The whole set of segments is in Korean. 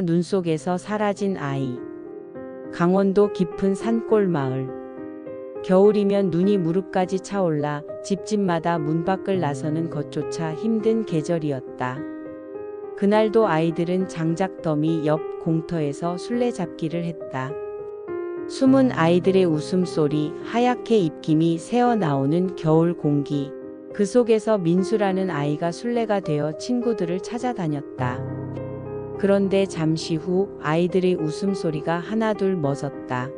눈 속에서 사라진 아이. 강원도 깊은 산골 마을. 겨울이면 눈이 무릎까지 차올라 집집마다 문 밖을 나서는 것조차 힘든 계절이었다. 그날도 아이들은 장작더미 옆 공터에서 술래잡기를 했다. 숨은 아이들의 웃음소리, 하얗게 입김이 새어나오는 겨울 공기. 그 속에서 민수라는 아이가 술래가 되어 친구들을 찾아다녔다. 그런데 잠시 후 아이들의 웃음소리가 하나둘 멎었다.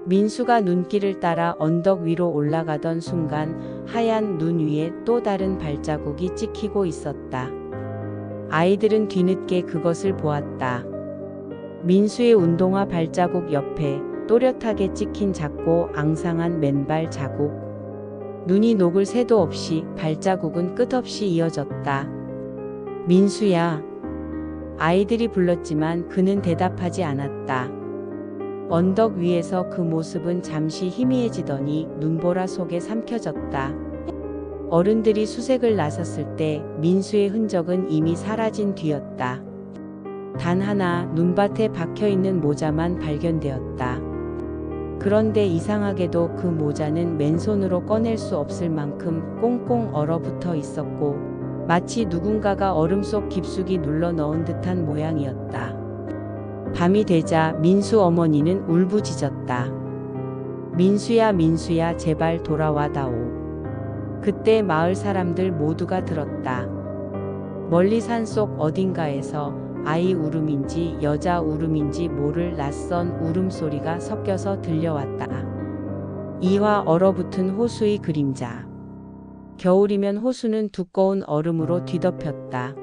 민수가 눈길을 따라 언덕 위로 올라가던 순간 하얀 눈 위에 또 다른 발자국이 찍히고 있었다. 아이들은 뒤늦게 그것을 보았다. 민수의 운동화 발자국 옆에 또렷하게 찍힌 작고 앙상한 맨발 자국. 눈이 녹을 새도 없이 발자국은 끝없이 이어졌다. 민수야. 아이들이 불렀지만 그는 대답하지 않았다. 언덕 위에서 그 모습은 잠시 희미해지더니 눈보라 속에 삼켜졌다. 어른들이 수색을 나섰을 때 민수의 흔적은 이미 사라진 뒤였다. 단 하나 눈밭에 박혀있는 모자만 발견되었다. 그런데 이상하게도 그 모자는 맨손으로 꺼낼 수 없을 만큼 꽁꽁 얼어붙어 있었고 마치 누군가가 얼음 속 깊숙이 눌러 넣은 듯한 모양이었다. 밤이 되자 민수 어머니는 울부짖었다. 민수야, 민수야, 제발 돌아와다오. 그때 마을 사람들 모두가 들었다. 멀리 산속 어딘가에서 아이 울음인지 여자 울음인지 모를 낯선 울음소리가 섞여서 들려왔다. 이화 얼어붙은 호수의 그림자. 겨울이면 호수는 두꺼운 얼음으로 뒤덮였다.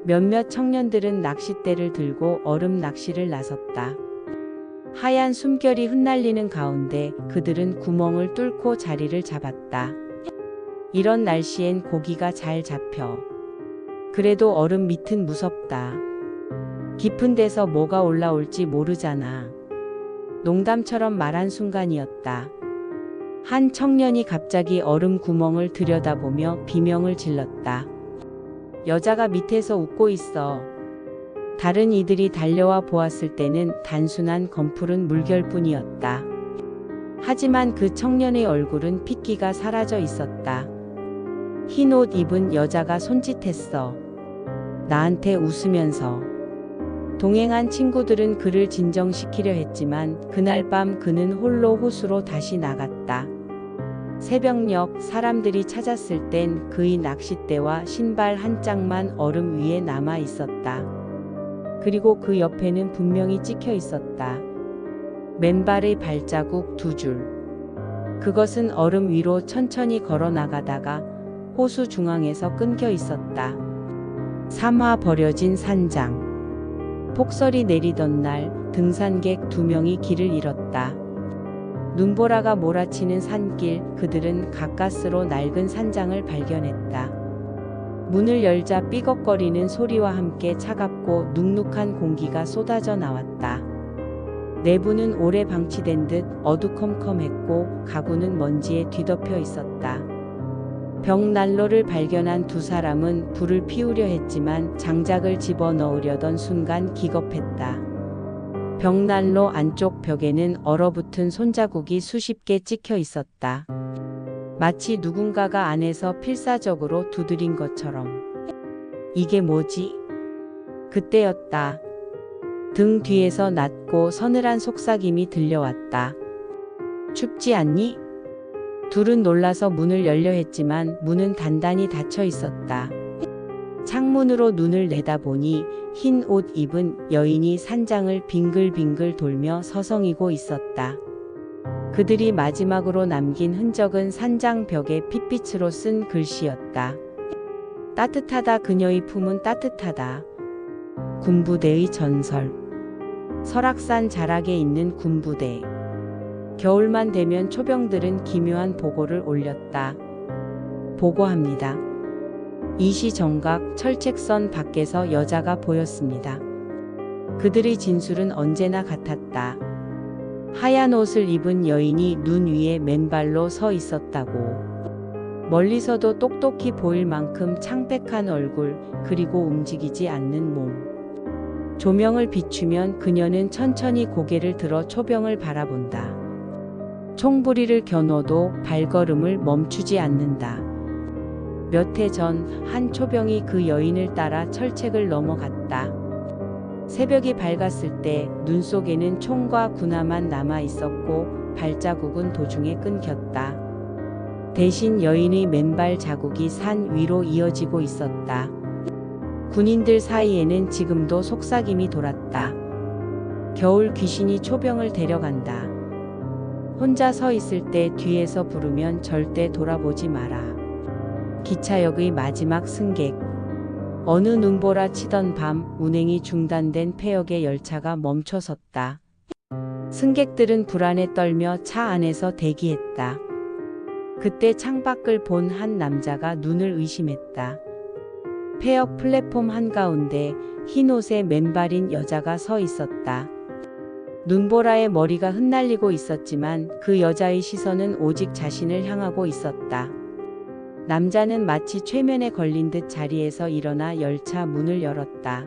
몇몇 청년들은 낚싯대를 들고 얼음 낚시를 나섰다. 하얀 숨결이 흩날리는 가운데 그들은 구멍을 뚫고 자리를 잡았다. 이런 날씨엔 고기가 잘 잡혀. 그래도 얼음 밑은 무섭다. 깊은 데서 뭐가 올라올지 모르잖아. 농담처럼 말한 순간이었다. 한 청년이 갑자기 얼음 구멍을 들여다보며 비명을 질렀다. 여자가 밑에서 웃고 있어. 다른 이들이 달려와 보았을 때는 단순한 검푸른 물결뿐이었다. 하지만 그 청년의 얼굴은 핏기가 사라져 있었다. 흰 옷 입은 여자가 손짓했어. 나한테 웃으면서. 동행한 친구들은 그를 진정시키려 했지만 그날 밤 그는 홀로 호수로 다시 나갔다. 새벽녘 사람들이 찾았을 땐 그의 낚싯대와 신발 한 짝만 얼음 위에 남아 있었다. 그리고 그 옆에는 분명히 찍혀 있었다. 맨발의 발자국 2줄. 그것은 얼음 위로 천천히 걸어 나가다가 호수 중앙에서 끊겨 있었다. 삼화 버려진 산장. 폭설이 내리던 날 등산객 2명이 길을 잃었다. 눈보라가 몰아치는 산길, 그들은 가까스로 낡은 산장을 발견했다. 문을 열자 삐걱거리는 소리와 함께 차갑고 눅눅한 공기가 쏟아져 나왔다. 내부는 오래 방치된 듯 어두컴컴했고 가구는 먼지에 뒤덮여 있었다. 벽난로를 발견한 2사람은 불을 피우려 했지만 장작을 집어넣으려던 순간 기겁했다. 벽난로 안쪽 벽에는 얼어붙은 손자국이 수십 개 찍혀 있었다. 마치 누군가가 안에서 필사적으로 두드린 것처럼. 이게 뭐지? 그때였다. 등 뒤에서 낮고 서늘한 속삭임이 들려왔다. 춥지 않니? 둘은 놀라서 문을 열려 했지만 문은 단단히 닫혀 있었다. 창문으로 눈을 내다보니 흰 옷 입은 여인이 산장을 빙글빙글 돌며 서성이고 있었다. 그들이 마지막으로 남긴 흔적은 산장 벽에 핏빛으로 쓴 글씨였다. 따뜻하다, 그녀의 품은 따뜻하다. 군부대의 전설. 설악산 자락에 있는 군부대. 겨울만 되면 초병들은 기묘한 보고를 올렸다. 보고합니다. 이시정각 철책선 밖에서 여자가 보였습니다. 그들의 진술은 언제나 같았다. 하얀 옷을 입은 여인이 눈 위에 맨발로 서 있었다고. 멀리서도 똑똑히 보일 만큼 창백한 얼굴, 그리고 움직이지 않는 몸. 조명을 비추면 그녀는 천천히 고개를 들어 초병을 바라본다. 총부리를 겨눠도 발걸음을 멈추지 않는다. 몇 해 전 한 초병이 그 여인을 따라 철책을 넘어갔다. 새벽이 밝았을 때 눈 속에는 총과 군화만 남아 있었고 발자국은 도중에 끊겼다. 대신 여인의 맨발 자국이 산 위로 이어지고 있었다. 군인들 사이에는 지금도 속삭임이 돌았다. 겨울 귀신이 초병을 데려간다. 혼자 서 있을 때 뒤에서 부르면 절대 돌아보지 마라. 기차역의 마지막 승객. 어느 눈보라 치던 밤 운행이 중단된 폐역의 열차가 멈춰섰다. 승객들은 불안에 떨며 차 안에서 대기했다. 그때 창밖을 본 한 남자가 눈을 의심했다. 폐역 플랫폼 한가운데 흰 옷에 맨발인 여자가 서 있었다. 눈보라에 머리가 흩날리고 있었지만 그 여자의 시선은 오직 자신을 향하고 있었다. 남자는 마치 최면에 걸린 듯 자리에서 일어나 열차 문을 열었다.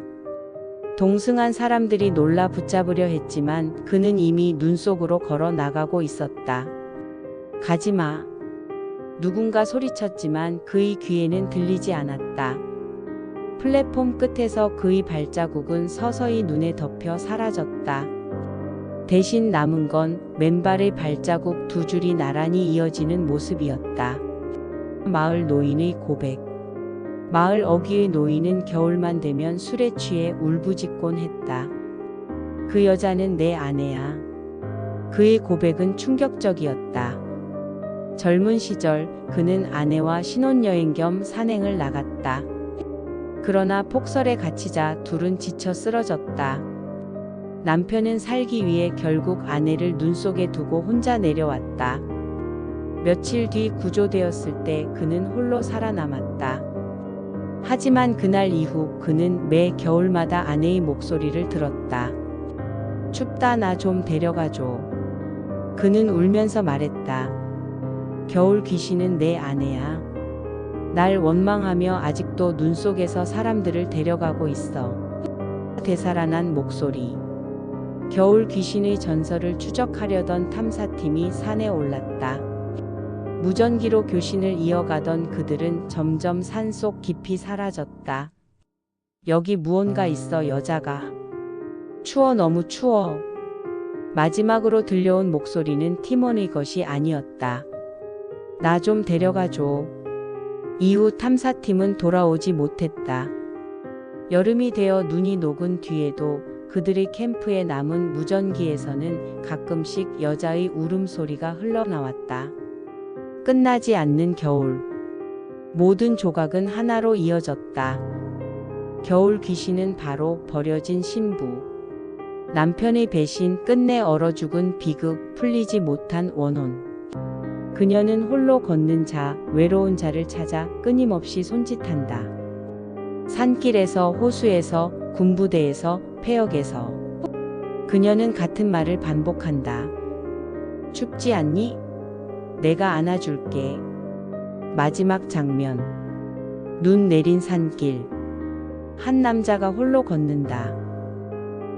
동승한 사람들이 놀라 붙잡으려 했지만 그는 이미 눈 속으로 걸어 나가고 있었다. 가지마. 누군가 소리쳤지만 그의 귀에는 들리지 않았다. 플랫폼 끝에서 그의 발자국은 서서히 눈에 덮여 사라졌다. 대신 남은 건 맨발의 발자국 두 줄이 나란히 이어지는 모습이었다. 마을 노인의 고백. 마을 어귀의 노인은 겨울만 되면 술에 취해 울부짖곤 했다. 그 여자는 내 아내야. 그의 고백은 충격적이었다. 젊은 시절 그는 아내와 신혼여행 겸 산행을 나갔다. 그러나 폭설에 갇히자 둘은 지쳐 쓰러졌다. 남편은 살기 위해 결국 아내를 눈 속에 두고 혼자 내려왔다. 며칠 뒤 구조되었을 때 그는 홀로 살아남았다. 하지만 그날 이후 그는 매 겨울마다 아내의 목소리를 들었다. 춥다, 나 좀 데려가줘. 그는 울면서 말했다. 겨울 귀신은 내 아내야. 날 원망하며 아직도 눈 속에서 사람들을 데려가고 있어. 되살아난 목소리. 겨울 귀신의 전설을 추적하려던 탐사팀이 산에 올랐다. 무전기로 교신을 이어가던 그들은 점점 산속 깊이 사라졌다. 여기 무언가 있어, 여자가. 추워, 너무 추워. 마지막으로 들려온 목소리는 팀원의 것이 아니었다. 나 좀 데려가줘. 이후 탐사팀은 돌아오지 못했다. 여름이 되어 눈이 녹은 뒤에도 그들의 캠프에 남은 무전기에서는 가끔씩 여자의 울음소리가 흘러나왔다. 끝나지 않는 겨울. 모든 조각은 하나로 이어졌다. 겨울 귀신은 바로 버려진 신부. 남편의 배신, 끝내 얼어 죽은 비극, 풀리지 못한 원혼. 그녀는 홀로 걷는 자, 외로운 자를 찾아 끊임없이 손짓한다. 산길에서, 호수에서, 군부대에서, 폐역에서. 그녀는 같은 말을 반복한다. 춥지 않니? 내가 안아줄게. 마지막 장면. 눈 내린 산길. 한 남자가 홀로 걷는다.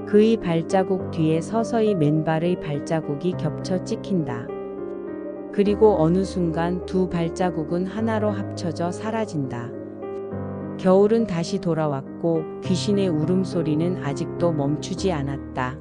그의 발자국 뒤에 서서히 맨발의 발자국이 겹쳐 찍힌다. 그리고 어느 순간 두 발자국은 하나로 합쳐져 사라진다. 겨울은 다시 돌아왔고 귀신의 울음소리는 아직도 멈추지 않았다.